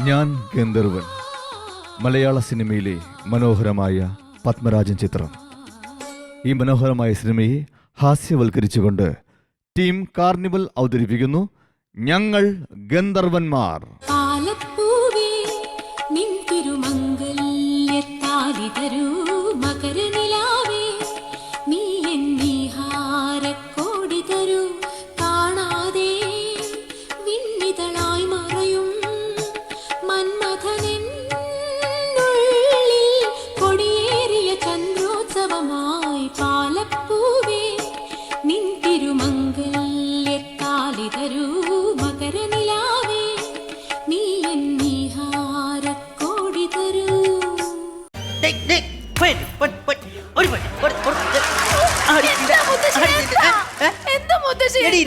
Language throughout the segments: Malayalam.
ഞാൻ ഗന്ധർവൻ, മലയാള സിനിമയിലെ മനോഹരമായ പത്മരാജൻ ചിത്രം. ഈ മനോഹരമായ സിനിമയെ ഹാസ്യവൽക്കരിച്ചുകൊണ്ട് ടീം കാർണിവൽ അവതരിപ്പിക്കുന്നു ഞങ്ങൾ ഗന്ധർവന്മാർ.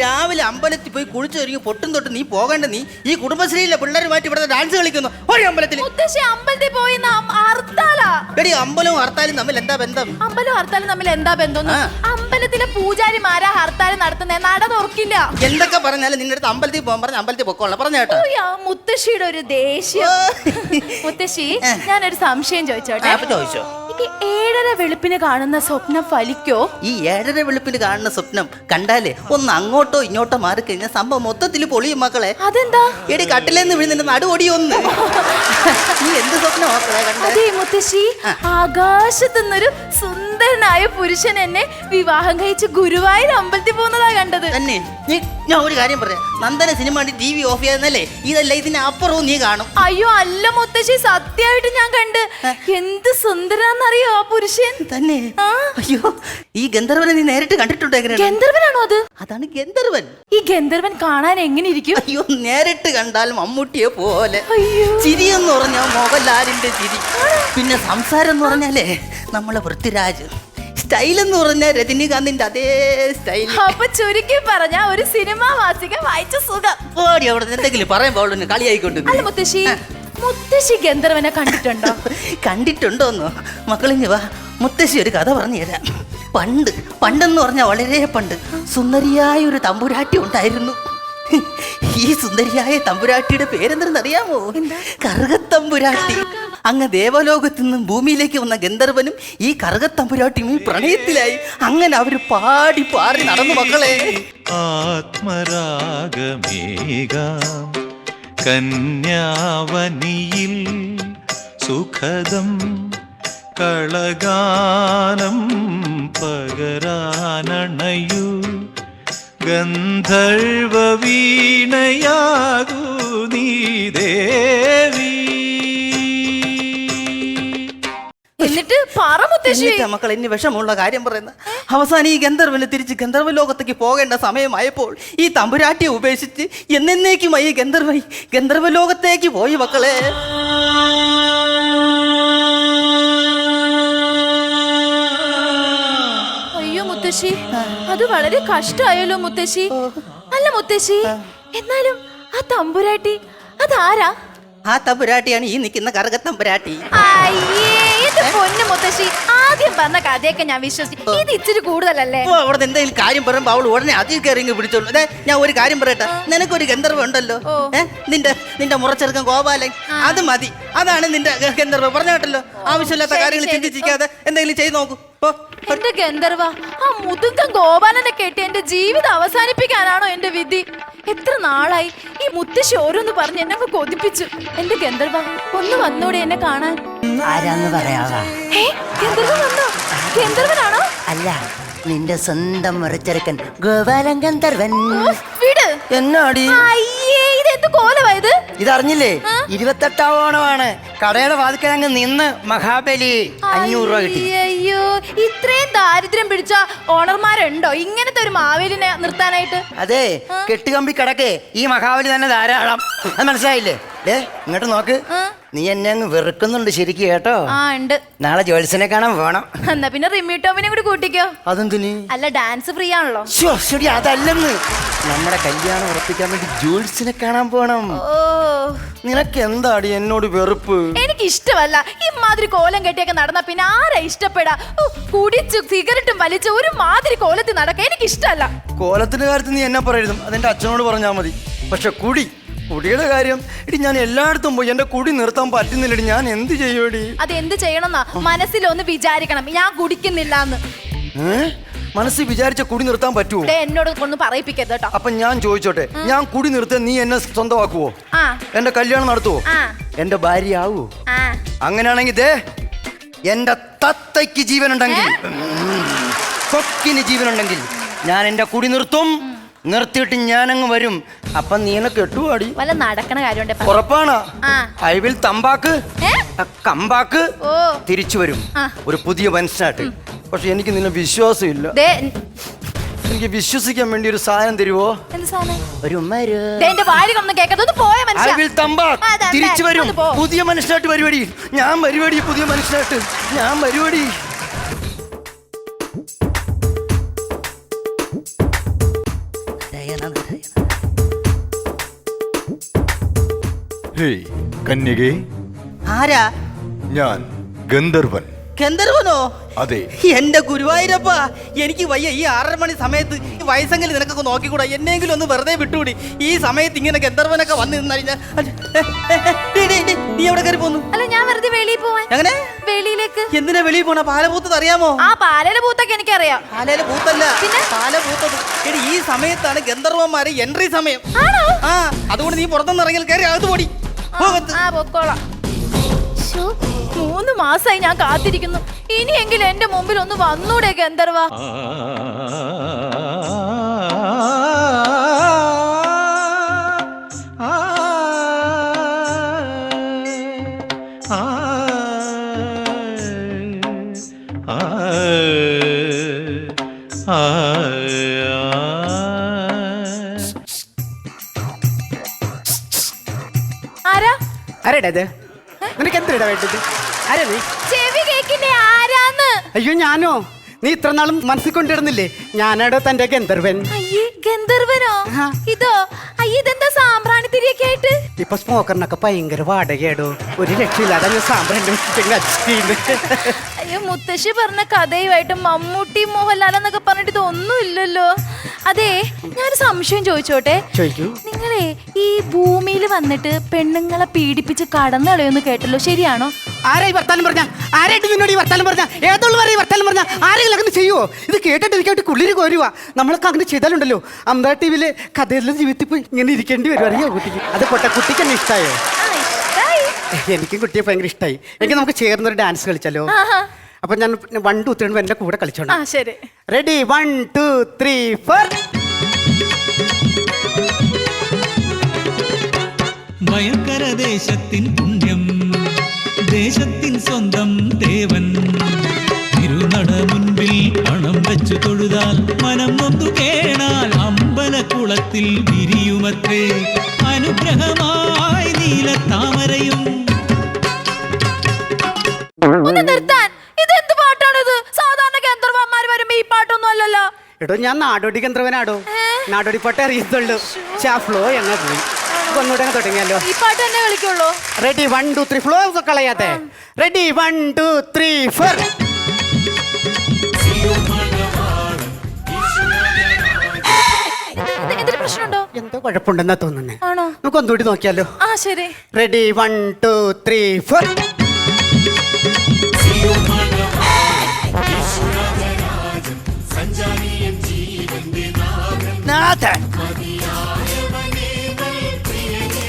രാവിലെ അമ്പലത്തിൽ പോയി കുളിച്ചു കഴിഞ്ഞു പൊട്ടും തൊട്ട് നീ പോകേണ്ട നീ ഈ കുടുംബശ്രീയിലെ പിള്ളേരുമായിട്ട് ഇവിടെ ഡാൻസ് കളിക്കുന്നു. ഒരു അമ്പലത്തിൽ അമ്പലത്തിൽ പോയി എടി അമ്പലവും ഹർത്താലും തമ്മിൽ എന്താ ബന്ധം? അമ്പലവും ഹർത്താലും തമ്മിൽ എന്താ ബന്ധം? അമ്പലത്തിലെ പൂജാരിമാരാ ഹർത്താൽ നടത്തുന്നേ, നട തുറക്കില്ല. എന്തൊക്കെ പറഞ്ഞാലും നിന്റെ അടുത്ത് അമ്പലത്തിൽ പോകാൻ പറഞ്ഞ അമ്പലത്തിൽ പൊക്കോളാം പറഞ്ഞ കേട്ടോ. മുത്തശ്ശിയുടെ ഒരു ദേഷ്യം. മുത്തശ്ശി, ഞാനൊരു സംശയം ചോദിച്ചോട്ടെ. ചോദിച്ചോ. ഈ 7:30 വെളുപ്പിന് കാണുന്ന സ്വപ്നം ഫലിക്കോ? ഈ 7:30 വെളുപ്പിന് കാണുന്ന സ്വപ്നം കണ്ടാലേ ഒന്ന് അങ്ങോട്ടോ ഇങ്ങോട്ടോ മാറി കഴിഞ്ഞാൽ സംഭവം മൊത്തത്തിൽ പൊളിയും മക്കളെ. അതെന്താ? എടി കട്ടിലെന്ന് വീഴുന്ന നടുവൊടിയൊന്ന്. നീ എന്ത് സ്വപ്നം അതെ മുത്തശ്ശി, ആകാശത്തുനിന്നൊരു സുന്ദരനായ പുരുഷൻ എന്നെ വിവാഹം കഴിച്ച് ഗുരുവായൂർ അമ്പലത്തിൽ പോകുന്നതാ കണ്ടത്. തന്നെ ഞാൻ ഒരു കാര്യം പറയാം, നന്ദന സിനിമ കണ്ടി TV ഓഫ് ചെയ്യാന്നല്ലേ, ഇതല്ല ഇതിനപ്പുറവും നീ കാണും. അയ്യോ അല്ല മുത്തശ്ശി, സത്യമായിട്ട് ഞാൻ കണ്ട്. എന്ത് സുന്ദരാന്നറിയോ ആ പുരുഷൻ. തന്നെ? അയ്യോ, ഈ ഗന്ധർവനെ നീ നേരിട്ട് കണ്ടിട്ടുണ്ടോ? ഗന്ധർവനാണോ അത്? അതാണ് ഗന്ധർവൻ. ഈ ഗന്ധർവൻ കാണാൻ എങ്ങനെ ഇരിക്കും? അയ്യോ, നേരിട്ട് കണ്ടാൽ മമ്മൂട്ടിയെ പോലെ. അയ്യോ, ചിരി എന്ന് പറഞ്ഞാൽ മോഹൻലാലിന്റെ ചിരി, പിന്നെ സംസാരം എന്ന് പറഞ്ഞാലേ നമ്മളെ പൃഥ്വിരാജ്, സ്റ്റൈൽ എന്ന് പറഞ്ഞാൽ രജനീകാന്തിന്റെ അതേ സ്റ്റൈൽ. അപ്പൊ ചുരുക്കി പറഞ്ഞ ഒരു സിനിമാ മാസിക വായിച്ച സുഖം. ഓടി അവിടെ എന്തെങ്കിലും പറയാൻ പാടുള്ളൂ, കളിയായിക്കൊണ്ട്. അല്ല മുത്തശ്ശി, മുത്തശ്ശി ഗന്ധർവനെ കണ്ടിട്ടുണ്ടോ? കണ്ടിട്ടുണ്ടോന്നോ? മക്കളിഞ്ഞ് വാ, മുത്തശ്ശി ഒരു കഥ പറഞ്ഞു തരാം. പണ്ടെന്ന് പറഞ്ഞാൽ വളരെ പണ്ട് സുന്ദരിയായ ഒരു തമ്പുരാട്ടി ഉണ്ടായിരുന്നു. ഈ സുന്ദരിയായ തമ്പുരാട്ടിയുടെ പേരെന്തെന്നറിയാമോ? കറുകത്തമ്പുരാട്ടി. അങ്ങ് ദേവലോകത്തു നിന്നും ഭൂമിയിലേക്ക് വന്ന ഗന്ധർവനും ഈ കറുകത്തമ്പുരാട്ടിയും പ്രണയത്തിലായി. അങ്ങനെ അവര് പാടി പാടി നടന്നു മക്കളെ. ആത്മരാഗമേകാം കന്യാവനിയിൽ സുഖദം കളഗാനം പകരാനണയു ഗന്ധർവ വീണയാകൂ നീ ദേവി. എന്നിട്ട് പറ മുത്തശ്ശി. മക്കൾ ഇനി വിഷമുള്ള കാര്യം പറയുന്ന അവസാനം ഈ ഗന്ധർവന് തിരിച്ച് ഗന്ധർവ ലോകത്തേക്ക് പോകേണ്ട സമയമായപ്പോൾ ഈ തമ്പുരാട്ടിയെ ഉപേക്ഷിച്ച് എന്നേക്കുമായി ഗന്ധർവ ലോകത്തേക്ക് പോയി മക്കളെ. അയ്യോ മുത്തശ്ശി, അത് വളരെ കഷ്ടമായല്ലോ മുത്തശ്ശി. അല്ല മുത്തശ്ശി, എന്നാലും ആ തമ്പുരാട്ടി അതാരാ? ആ തമ്പുരാട്ടിയാണ് ഈ നിൽക്കുന്ന കറുകത്തമ്പുരാട്ടി. പൊന്നു മുത്തശ്ശി, ആദ്യം പറഞ്ഞ കഥയൊക്കെ ഞാൻ വിശ്വസിച്ചു. ഇത് ഇച്ചിരി കൂടുതലല്ലേ? അവിടെ എന്തെങ്കിലും കാര്യം പറയുമ്പോ അവൾ ഉടനെ അതിൽ കയറി പിടിച്ചോളൂ. അതെ, ഞാൻ ഒരു കാര്യം പറയട്ടെ, നിനക്കൊരു ഗന്ധർവ ഉണ്ടല്ലോ, നിന്റെ മുറച്ചെറുക്കൻ ഗോപാലൻ, അത് മതി. അതാണ് നിന്റെ ഗന്ധർവ. പറഞ്ഞ കേട്ടല്ലോ, ആവശ്യമില്ലാത്ത കാര്യങ്ങൾ ചിന്തിച്ചിരിക്കാതെ എന്തെങ്കിലും ചെയ്ത് നോക്കൂ. എന്റെ ഗന്ധർവ, ആ മുതുക്കൻ ഗോപാലനെ കേട്ട് എന്റെ ജീവിതം അവസാനിപ്പിക്കാനാണോ എന്റെ വിധി? എത്ര നാളായി ഈ മുത്തശ്ശി ഓരോന്ന് പറഞ്ഞ് എന്നെ കൊതിപ്പിച്ചു. എന്റെ ഗന്ധർവ, ഒന്ന് വന്നൂടെ എന്നെ കാണാൻ? ആരാന്ന് പറയാവാ? ഗന്ധർവൻ വന്നോ? ഗന്ധർവനാണോ? അല്ല, നിന്റെ സ്വന്തം മുറച്ചെറുക്കൻ ഗോപാലൻ ഗന്ധർവൻ. വിട്. എന്നാടി ഇതെന്ത് കോലമായത്? ഇതറിഞ്ഞില്ലേ? 28ാം ഓണമാണ്. കടയുടെ വാതിക്കൽ അങ്ങ് നിന്ന് മഹാബലി 500 രൂപ കിട്ടി. അയ്യോ, ഇത്രയും ദാരിദ്ര്യം പിടിച്ച ഓണർമാരുണ്ടോ ഇങ്ങനത്തെ ഒരു മാവേലിനെ നിർത്താനായിട്ട്? അതെ, കെട്ടുകമ്പി കിടക്കേ ഈ മഹാബലി തന്നെ ധാരാളം. അത് മനസ്സിലായില്ലേ? ഇങ്ങോട്ട് നോക്ക്, നീ എന്നെ അങ്ങ് വെറുക്കുന്നുണ്ട് ശരിക്കും കേട്ടോ. ഉണ്ട്. നാളെ ജോത്സ്യനെ കാണാൻ പോണം. എന്നാ പിന്നെ റിമി ടോമിനെ കൂടി കൂട്ടിക്കോ. അതെന്തിന്? അല്ല, ഡാൻസ് ഫ്രീ ആണല്ലോ. ശരി, അതല്ലെന്ന്, നമ്മുടെ കല്യാണം ഉറപ്പിക്കാൻ വേണ്ടി ജോത്സ്യനെ കാണാൻ പോണം. നിനക്ക് എന്താടി എന്നോട് വെറുപ്പ്? എനിക്ക് ഇഷ്ടമല്ല ഇമാതിരി കോലം കെട്ടിയൊക്കെ നടന്ന. പിന്നെ ആരാ ഇഷ്ടപ്പെടാ? കുടിച്ചു സിഗരറ്റും വലിച്ച് ഒരു മാതിരി കോലത്തിൽ നടക്ക എനിക്ക് ഇഷ്ടമല്ല. കോലത്തിന്റെ കാര്യത്തിൽ നീ എന്നെ പറയരുതും, അതെന്റെ അച്ഛനോട് പറഞ്ഞാൽ മതി. പക്ഷെ കുടിയുടെ കാര്യം ഇടി, ഞാൻ എല്ലായിടത്തും പോയി എന്റെ കുടി നിർത്താൻ പറ്റുന്നില്ലടി, ഞാൻ എന്ത് ചെയ്യുമടി? അത് എന്ത് ചെയ്യണമെന്നാ മനസ്സിലൊന്ന് വിചാരിക്കണം, ഞാൻ കുടിക്കുന്നില്ലാന്ന്. മനസ്സിൽ വിചാരിച്ച കുടി നിർത്താൻ പറ്റുമോ? ദേ, എന്നോട് ഒന്ന് പറയിപ്പിക്കരുത് കേട്ടോ. അപ്പൊ ഞാൻ ചോദിച്ചോട്ടെ, ഞാൻ കുടി നിർത്താൻ നീ എന്നെ സ്വന്തമാക്കുവോ? ആ എന്റെ കല്യാണം നടത്തുവോ? ആ എന്റെ ഭാര്യ ആവോ? ആ അങ്ങനെയാണെങ്കിൽ ദേ, എന്റെ തത്തയ്ക്ക് ജീവനുണ്ടെങ്കിൽ, കൊക്കിന് ജീവനുണ്ടെങ്കിൽ ഞാൻ എന്റെ കുടി നിർത്തും. നിർത്തിയിട്ട് ഞാനങ്ങ് വരും. അപ്പൊ നീ എന്നെ കെട്ടുപാടി. വല്ല നടക്കണ കാര്യമുണ്ടേ പറ. ഉറപ്പാണ്. ആ. ഐ വിൽ തമ്പാക്ക് ഏ? കമ്പാക്ക് ഓ തിരിച്ചു വരും ആ. ഒരു പുതിയ മനുഷ്യനായിട്ട്. പക്ഷെ എനിക്ക് നിന്നെ വിശ്വാസമില്ല. ദേ, എനിക്ക് വിശ്വസിക്കാൻ വേണ്ടി ഒരു സാധനം തരുവോ? എന്ത് സാധനം? ഒരു മരു. ദേ, എന്റെ വാരികൊന്നും കേൾക്കാതെ ഒന്ന് പോയ ഐ മനുഷ്യ. വിൽ തമ്പാക്ക് ആ, അതെ, തിരിച്ചു വരും ഒന്ന് പോ. പുതിയ മനുഷ്യനായിട്ട് പരിപാടി. ഞാൻ പരിപാടി പുതിയ മനുഷ്യനായിട്ട് ഞാൻ പരിപാടി. ഹേയ് കന്യകേ, ആരാ? ഞാൻ ഗന്ധർവൻ. ഗന്ധർവനോ? അതെ. എന്റെ ഗുരുവായൂരപ്പ, എനിക്ക് വയ്യ. ഈ 6:30 മണി സമയത്ത് വയസ്സെങ്കിലും നിനക്കൊക്കെ നോക്കിക്കൂടാ? എന്നെങ്കിലും ഒന്ന് വെറുതെ വിട്ടുകൂടി? ഈ സമയത്ത് ഇങ്ങനെ ഗന്ധർവനൊക്കെ വന്ന് നിന്നറിഞ്ഞാൽ നീ എവിടെ കയറി പോന്നു? അല്ല, ഞാൻ വെറുതെ വെളിയിൽ പോവാൻ. എങ്ങനെ? വെളിയിലേക്ക്. എന്തിനാ വെളിയിൽ പോണ? പാലപൂത്തത് അറിയാമോ? ആ പാലയിലെ പൂത്തൊക്കെ എനിക്കറിയാം. പാലയിലെ പൂത്തല്ല, പിന്നെ? പാലപൂത്തത്. എടി, ഈ സമയത്താണ് ഗന്ധർവന്മാരെ എൻട്രി സമയം. ആണോ? ആ, അതുകൊണ്ട് നീ പുറത്തുനിന്ന് ഇറങ്ങി കയറി അകത്ത് പോടി. ആ പൊക്കോളാം. 3 മാസമായി ഞാൻ കാത്തിരിക്കുന്നു. ഇനിയെങ്കിലും എന്റെ മുമ്പിൽ ഒന്ന് വന്നൂടെ ഗന്ധർവ? ആരാ? ആരേടത്? നിനക്ക് എന്തിനാ വേണ്ടത്? ആരാ നീ? ചെവി കേക്കില്ലേ? ആരാന്ന്? അയ്യോ, ഞാനോ? നീ ഇത്ര നാളും മനസ്സിൽ കൊണ്ടിരുന്നില്ലേ? ഞാനാടോ തന്റെ ഗന്ധർവൻ. അയ്യേ, ഗന്ധർവനോ? ആ. ഇതോ? അയ്യേ, ഇതെന്താ സാമ്പ്രാണി തിരിയൊക്കെ ആയിട്ട്? ഇപ്പൊ സ്മോക്കറിനൊക്കെ ഭയങ്കര വാടകയാടോ. ഒരു രക്ഷയില്ലാതെ ഞാൻ സാമ്പ്രാണി അയ്യോ, മുത്തശ്ശി പറഞ്ഞ കഥയുമായിട്ട് മമ്മൂട്ടി മോഹൻലാൽ എന്നൊക്കെ പറഞ്ഞിട്ട് ഇതൊന്നും ഇല്ലല്ലോ. അതെ, ഞാനൊരു സംശയം ചോദിച്ചോട്ടെ? ചോദിക്കൂ. നിങ്ങളെ ഈ ഭൂമിയിൽ വന്നിട്ട് പെണ്ണുങ്ങളെ പീഡിപ്പിച്ച് കടന്നു കളയുമെന്ന് കേട്ടല്ലോ, ശരിയാണോ? ആരായി വർത്താനം പറഞ്ഞ? ആരായിട്ട് നിന്നോട് ഈ വർത്താനം പറഞ്ഞ? ഏതുള്ള ഈ വർത്താനം പറഞ്ഞ? ആരെങ്കിലും അങ്ങനെ ചെയ്യുവോ? ഇത് കേട്ടിട്ട് എനിക്കായിട്ട് കുള്ളിരി കോരുവാ. നമ്മളൊക്കെ അങ്ങനെ ചെയ്താലുണ്ടല്ലോ, അമൃത ടിവിയിലെ കഥയിലെ ജീവിതത്തിൽ പോയി ഇങ്ങനെ ഇരിക്കേണ്ടി വരും. അറിയാം കുട്ടിക്ക്. അത് പൊട്ട കുട്ടിക്ക് എന്നെ ഇഷ്ടമായോ? ആ, ഇഷ്ടായി. എനിക്കും കുട്ടിയെ ഭയങ്കര ഇഷ്ടമായി. എനിക്ക് നമുക്ക് ചേർന്നൊരു ഡാൻസ് കളിച്ചാലോ? ആഹാ. അപ്പൊ ഞാൻ 1 2 3 എന്റെ കൂടെ കളിച്ചോണ്ട്. ആ, ശരി. റെഡി? 1 2 3 4. ഭയങ്കര ദേശത്തിൻ പുണ്യം, ദേശത്തിൻ സ്വന്തം ദേവൻ. തിരുനട മുൻപിൽ പണം വെച്ചു തൊഴുതാൽ മനം നൊന്തു കേണാൽ അമ്പലക്കുളത്തിൽ വിരിയുമത്രേ അനുഗ്രഹമായി നീലത്താമരയും. ഒന്ന് നിർത്താൻ. ഇതെന്ത് പാട്ടാണിത്? സാധാരണ ഗന്ധർവന്മാര് വരുമ്പോ ഈ പാട്ടൊന്നും അല്ലല്ലോ. എടോ, ഞാൻ നാടോടി ഗന്ധർവനാടോ. നാടോടി പാട്ട് അറിയത്തുള്ളൂ. ഫ്ലോ എങ്ങ പോയി. ഒന്നുകൂടെ തുടങ്ങിയല്ലോ. ഈ പാട്ട് തന്നെ കളിക്കുള്ളൂ. റെഡി? 1 2 3. ഫ്ലോ കളയാതെ. റെഡി? 1 2 3 4. എന്തൊരു പ്രശ്നമുണ്ടോ? എന്തോ കുഴപ്പമുണ്ടെന്നാ തോന്നുന്നേ. ആണോ? നമുക്ക് ഒന്നുകൂടി നോക്കിയാലോ? ആ, ശരി. റെഡി? 1 2 3 4. നാഥൻ,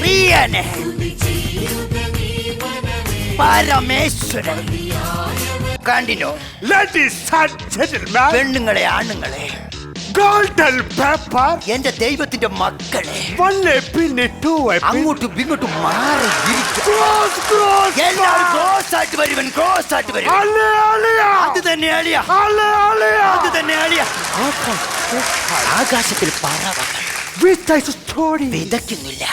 പ്രിയനെ, പരമേശ്വരൻ. കണ്ടിനോ? Ladies and gentlemen, പെണ്ണുങ്ങളെ, ആണുങ്ങളെ, golden pepper, എന്റെ ദൈവത്തിന്റെ മക്കളെ, 1 pinny, 2 pinny. അങ്ങോട്ടും ഇങ്ങോട്ടും മാറി ഇരിക്കും. Cross, എല്ലാവരും ക്രോസ് ആയിട്ട് വരുവൻ, ക്രോസ് ആയിട്ട് വരും. Hallelujah, അത് തന്നെ അളിയ, hallelujah. അത് തന്നെ അളിയ. ആകാശത്തിൽ പറവകൾ With a story, വിതയ്ക്കുന്നില്ല,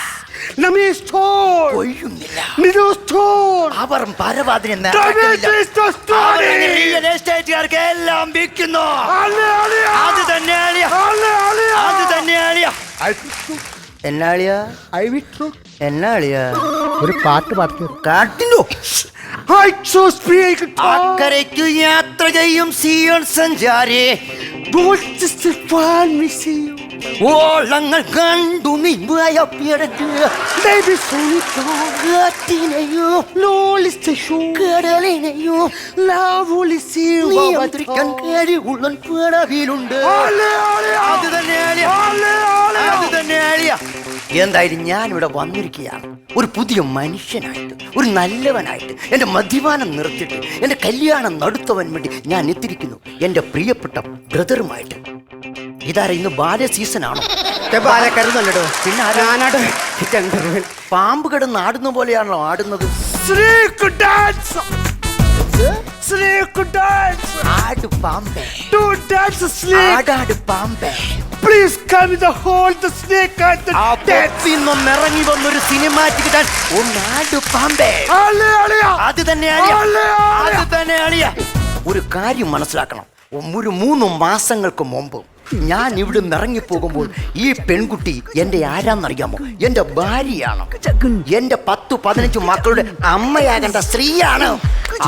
Nami store, കൊയ്യുന്നില്ല. Nido store. അവർ പരവാതിനെ That is the story. Real എസ്റ്റേറ്റുകാർക്ക് എല്ലാം വിൽക്കുന്നു. Hallelujah, അത് തന്നെ അളിയ, hallelujah. അത് തന്നെ അളിയ. I will truth, എന്നാ അളിയ, I will truth. എന്നാ അളിയ? ഒരു പാട്ട് പാടും. കാട്ടിലോ I chose being അക്കരയ്ക്ക് യാത്ര ചെയ്യും സിയോൺ സഞ്ചാരി. Don't just find me see you. ഓളങ്ങൾ കണ്ടു നീ ഭയപ്പെടുക Baby Sonica, കാറ്റിനെയോ Lolistation, കടലിനെയോ നിയന്ത്രിക്കാൻ കഴിവുള്ള പിറവിലുണ്ട്. അത് തന്നെ ആലിയ. അത് തന്നെ ആലിയ. എന്തായാലും ഞാനിവിടെ വന്നിരിക്കുകയാണ് ഒരു പുതിയ മനുഷ്യനായിട്ട്, ഒരു നല്ലവനായിട്ട്. എൻ്റെ മദ്യപാനം നിർത്തിയിട്ട് എൻ്റെ കല്യാണം നടത്തുവാൻ വേണ്ടി ഞാൻ എത്തിയിരിക്കുന്നു എൻ്റെ പ്രിയപ്പെട്ട ബ്രദറുമായിട്ട്. ഇതാരാ, ഇന്ന് ബാല സീസണാണോ? ബാലക്കരുന്നല്ലോ പിന്നെ ആരാ? ഞാനാട് ഗന്ധർവൻ. പാമ്പ് കിടന്ന് ആടുന്ന പോലെയാണല്ലോ ആടുന്നത്. Snake dance, Snake dance, ആട് പാമ്പേ, do dance, Snake. ആടാട് പാമ്പേ. Please come in the hold the snake and the ആ dance. പെപ്പിൽ നിന്നും ഇറങ്ങി വന്നൊരു സിനിമാറ്റിക് ഡാൻസ്. ഒന്നാട് പാമ്പേ. Alia, അത് തന്നെ ആലിയ. അല്ലേ, ആലിയ. അത് തന്നെ ആലിയ. ഒരു കാര്യം മനസ്സിലാക്കണം. ഒരു 3 മാസങ്ങൾക്ക് മുമ്പ് ഞാൻ ഇവിടെ നിന്ന് ഇറങ്ങിപ്പോകുമ്പോൾ ഈ പെൺകുട്ടി എൻ്റെ ആരാന്നറിയാമോ? എൻ്റെ ഭാര്യയാണ്. എൻ്റെ 10-15 മക്കളുടെ അമ്മയാകേണ്ട സ്ത്രീയാണ്.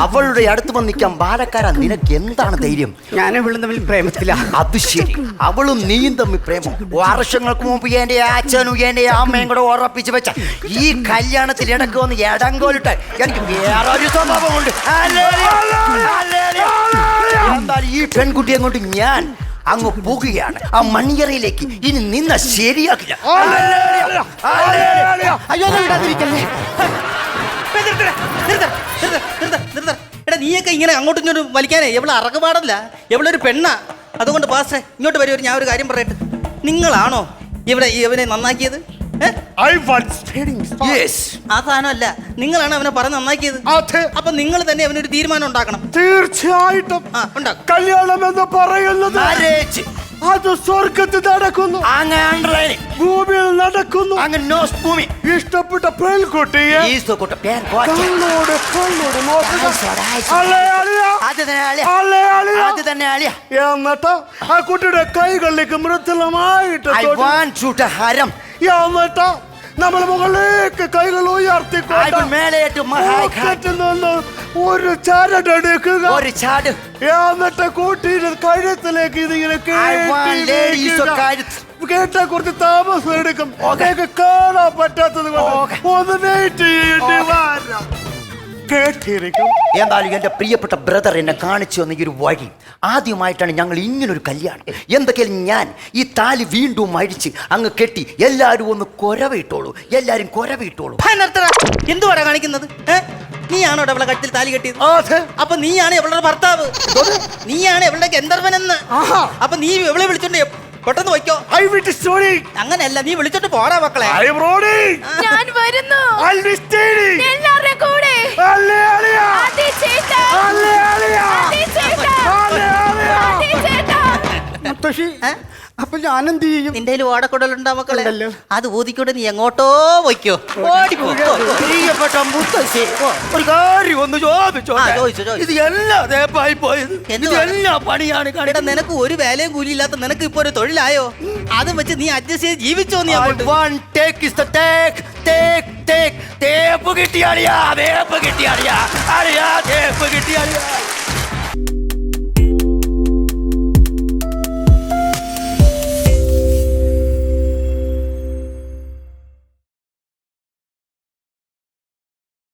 അവളുടെ അടുത്ത് വന്ന് നിൽക്കാൻ ബാലക്കാരാ, നിനക്ക് എന്താണ് ധൈര്യം? ഞാനും ഇവളും തമ്മിൽ പ്രേമത്തില. അത് ശരി, അവളും നീയും തമ്മിൽ പ്രേമം. വർഷങ്ങൾക്ക് മുമ്പ് എൻ്റെ അച്ഛനും എൻ്റെ അമ്മയും കൂടെ ഉറപ്പിച്ച് വെച്ച ഈ കല്യാണത്തിൽ ഇടക്ക് വന്ന് ഇടങ്കോലിട്ട് എനിക്ക് വേറൊരു സംഭവമുണ്ട്. എന്തായാലും ഈ പെൺകുട്ടിയെ കൊണ്ട് ഞാൻ അങ്ങ് പോകുകയാണ് ആ മണിയറയിലേക്ക്. ഇനി നിന്ന ശരിയാക്കില്ല. അയ്യോ വിടാതിരിക്കല്ലേ. എടാ നീയൊക്കെ ഇങ്ങനെ അങ്ങോട്ടും ഇങ്ങോട്ടും വലിക്കാനേ എവിടെ അറക്കുപാടല്ല, എവളൊരു പെണ്ണാ. അതുകൊണ്ട് പാസ്റ്റേ ഇങ്ങോട്ട് വരുമോ, ഞാൻ ഒരു കാര്യം പറയട്ടെ. നിങ്ങളാണോ ഇവിടെ ഇവനെ നന്നാക്കിയത്? I was stating. Yes. ആ സാധനമല്ല, നിങ്ങളാണ് അവനെ പറഞ്ഞ് നന്നാക്കിയത്. അതെ. അപ്പൊ നിങ്ങൾ തന്നെ അവനൊരു തീരുമാനം ഉണ്ടാക്കണം. തീർച്ചയായിട്ടും ആ ഉണ്ടാക്കും. കല്യാണം എന്ന് പറയുന്നത് Marriage. അത് സ്വർഗത്തിൽ നടക്കുന്നു, അങ്ങ് underline. ഭൂമിയിൽ നടക്കുന്നു. അങ്ങ് nose ഭൂമി. ഇഷ്ടപ്പെട്ട പെൺകുട്ടിയെ ഈസ്തുക്കുട്ട പേൻ പോച്ച. കണ്ണോട് കണ്ണോട് നോക്കുക. ആയിസോടാ. അല്ലേ, അലിയ? അത് തന്നെ ആലിയ. അല്ലേ, അലിയ? അത് തന്നെ ആലിയ. എന്നിട്ട് ആ കുട്ടിയുടെ കൈകളിലേക്ക് മൃദുലമായിട്ട് I want you to haram. എന്നിട്ട് നമ്മൾ മുകളിലേക്ക് കൈകൾ I will ഉയർത്തിക്കൊണ്ട് മേലെയിട്ട് മഹായി പോക്കറ്റിൽ നിന്ന് ഒരു ചരടെടുക്കുക. ഒരു ചാട്. എന്നിട്ട് കൂട്ടിയിട്ട് കഴുത്തിലേക്ക് ഇതിങ്ങനെ I want ladies of കഴുത്ത്. കേട്ടാ കുറച്ച് താമസം എടുക്കും. Okay. ഒക്കെ കാണാൻ പറ്റാത്തത് കൊണ്ട് Okay. ഒന്ന് വെയിറ്റ് ചെയ്യേണ്ടി Okay. വരാം. കേട്ടിരിക്കും. എന്തായാലും എൻ്റെ പ്രിയപ്പെട്ട ബ്രദർ എന്നെ കാണിച്ചു തന്ന ഈ ഒരു വഴി. ആദ്യമായിട്ടാണ് ഞങ്ങൾ ഇങ്ങനൊരു കല്യാണം. എന്തൊക്കെയാലും ഞാൻ ഈ താലി വീണ്ടും അഴിച്ച് അങ്ങ് കെട്ടി എല്ലാവരും ഒന്ന് കൊരവിട്ടോളൂ, എല്ലാവരും കൊരവിട്ടോളൂ. എന്തുവാടാ കാണിക്കുന്നത്? നീയാണോ അവളെ കഴുത്തിൽ താലി കെട്ടിയത്? അതെ. അപ്പൊ നീയാണ് ഇവളുടെ ഭർത്താവ്, നീയാണ് ഇവളുടെ ഗന്ധർവനെന്ന്. ആഹാ. അപ്പൊ നീ ഇവളെ വിളിച്ചോണ്ട് പെട്ടെന്ന് വയ്ക്കോ. I will story. അങ്ങനെയല്ല, നീ വിളിച്ചോണ്ട് പോടാ മക്കളെ. I am ready. ഞാൻ വരുന്നു. I'll be steady. എല്ലാവരുടെ കൂടെ. അല്ലേ, അലിയ? അതെ ചേട്ടാ. അല്ലേ, അലിയ? അതെ ചേട്ടാ. അല്ലേ, അലിയ? അതെ ചേട്ടാ. മുത്തശ്ശി, അപ്പൊ ഞാനെന്ത് ചെയ്യും? നിന്റെ ഓടക്കുടലുണ്ടാ മക്കളെ? ഉണ്ടല്ലോ. അത് ഊതിക്കൊണ്ട് നീ എങ്ങോട്ടോ വയ്ക്കോ. ഓടിപ്പോ. പ്രിയപ്പെട്ട മുത്തശ്ശി, ഒരു കാര്യം ഒന്ന് ചോദിച്ചോ. ആ, ചോദിച്ചോ, ചോദിച്ചോ. ഇത് എല്ലാ തേപ്പായി പോയത്. ഇത് എന്തുവാ? എല്ലാ പണിയാണ് എടാ, കാണിക്കുന്നത്. നിനക്ക് ഒരു വേലയും കൂലിയില്ലാത്ത നിനക്ക് ഇപ്പൊ ഒരു തൊഴിലായോ? അതും വെച്ച് നീ അഡ്ജസ്റ്റ് ചെയ്ത് ജീവിച്ചോ നീ I അങ്ങോട്ട്? want take is the take, take, take. തേപ്പ് കിട്ടിയാളിയാ, തേപ്പ് കിട്ടിയാളിയാ, അളിയാ, തേപ്പ് കിട്ടിയ